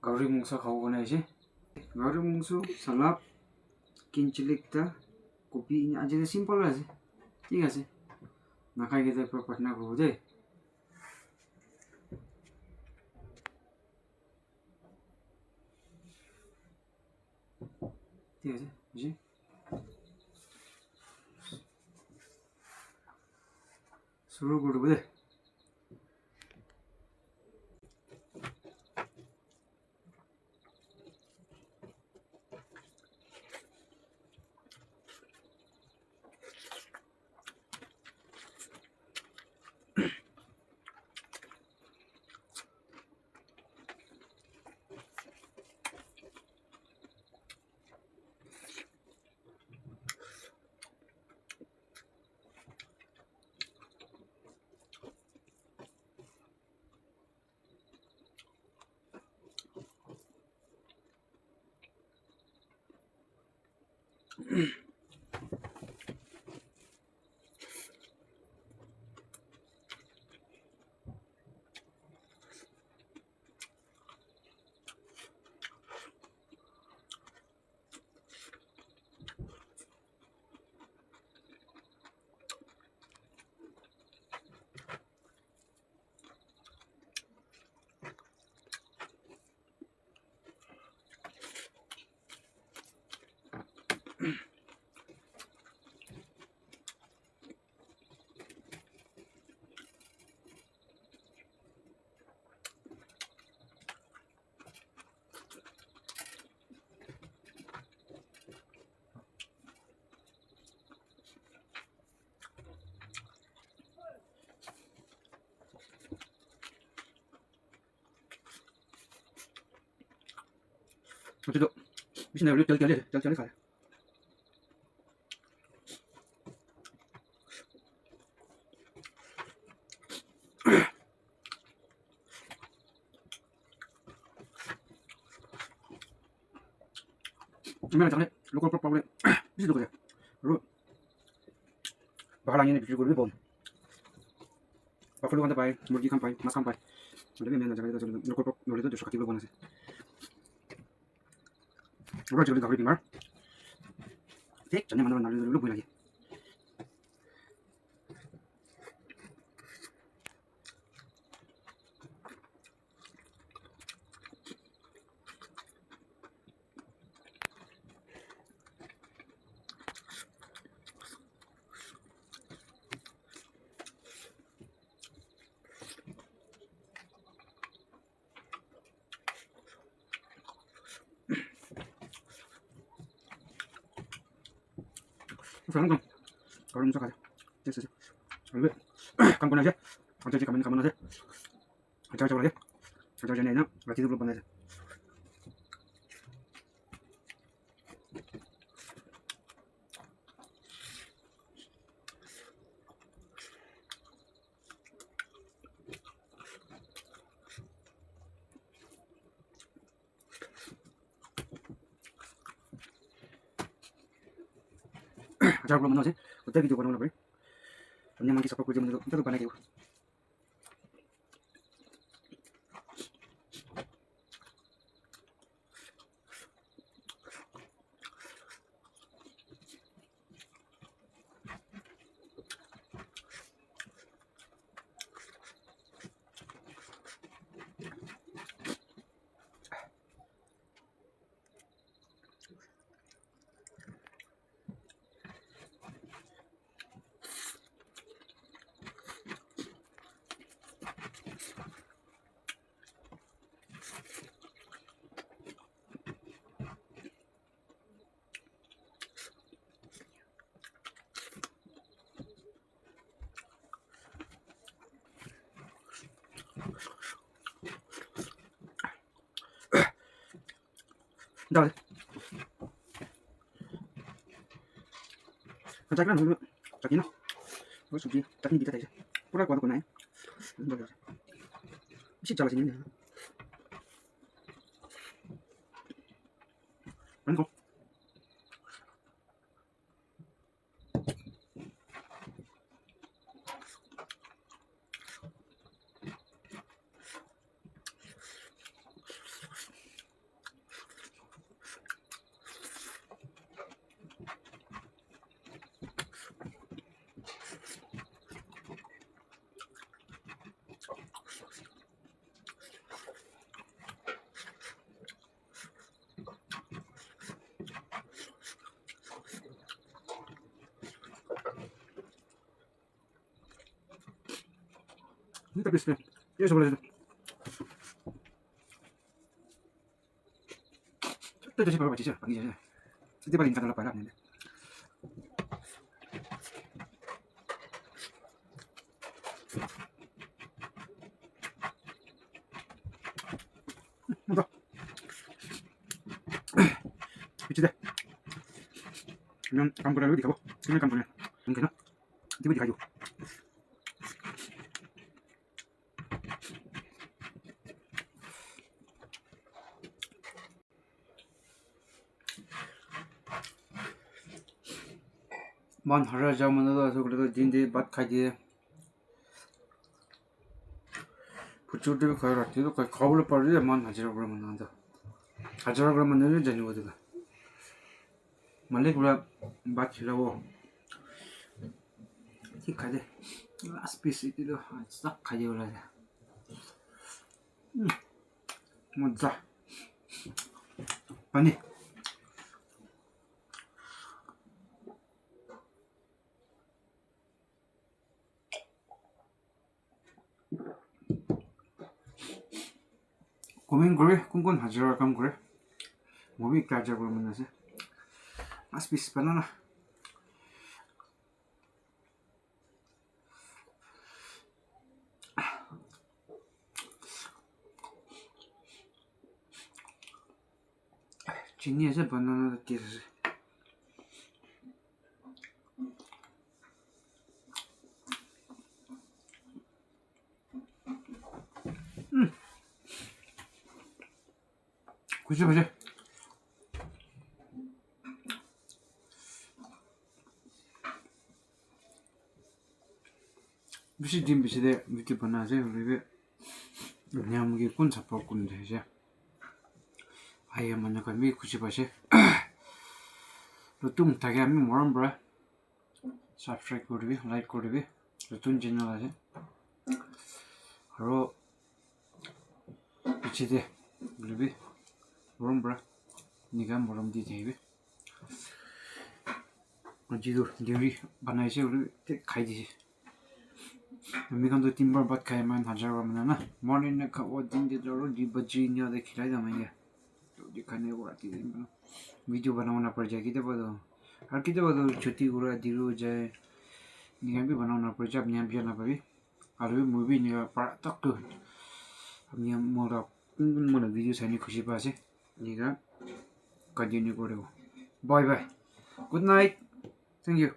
गावरी मुंगसा खाऊ बनाएपछि गावरी मुंगसु salap কিনচিলিকটা copy আজ simple আছে ঠিক আছে না খাই গেলে পুরো পাটনা করবো দে ঠিক আছে বুঝি শুরু করবো দে Itu tuh, bisa nih, jalan-jalan kali. Gimana caranya? Lu kalau problem, bisa tuh ya. Lu bahalanya ini bikin gue lebih bon. Apa lu kan sampai, murgi sampai, mas sampai. Udah memang jangan itu, lu kalau nol itu justru kaki lu bon sih. Lu juga gak boleh bingung. Cek, jangan mana-mana lu boleh lagi. Sekarang kan, kalau musak aja, cek saja. Lalu, kamu aja, kamu aja, coba lagi, coba aja nih, berarti itu belum panas. Ajar belum panas sih, udah gitu kan udah. Yang mangkis apa kerja menurut itu panas gitu. Dah, cakap kan dulu, cakap ni, terus suji, cakap ni kita aja, pura kuat naik, mesti jalan sini ni, kan kau, छोटा piece ये सब छोटे छोटे बच्चे पानी जाए इतने बड़ी निकाल पाया आपने मतलब पीछे दे yang kampung lalu di kau ini kampungnya mungkin no tiba di kayu man hara jaman da so kule din de bat khai diye puchu de khai rakhi to khai khawle par de man hajira kuraman na hajira kuraman ne jani bodu malek bura bat khilawo ki khade last piece itu sak khai wala मजा pani 고민 그래 꾼꾼 하지라 감 그래 몸이 까져 그러면 나서 아스피스 바나나 진이에서 바나나 끼서 그치 그치 미시 딘 미시데 미키 바나세 우리가 그냥 무게 꾼 잡고 꾼데 이제 아예 만나 가미 그치 바시 루퉁 타게 하면 뭐람 브라 subscribe 거르비 like 거르비 루퉁 채널 하세 바로 미치데 우리비 뭐람 브라 니가 뭐람 디데비 어지도 데리 바나이세 우리 가이지 미간도 timber bat khai man hajar ramna na morning ne kha wo din de ro di baji nya de khilai da mai to dikhane ko rati din bana video बनाना पड़ जाएगी तो बदो हर किते बदो छुट्टी गुरा दिरो जाए निगम भी बनाना पड़ जाए नियम भी ना पड़ी और भी मूवी ने पर तक तो नियम मोरा मोरा वीडियो सानी खुशी पासे निगा कंटिन्यू करो bye bye good night thank you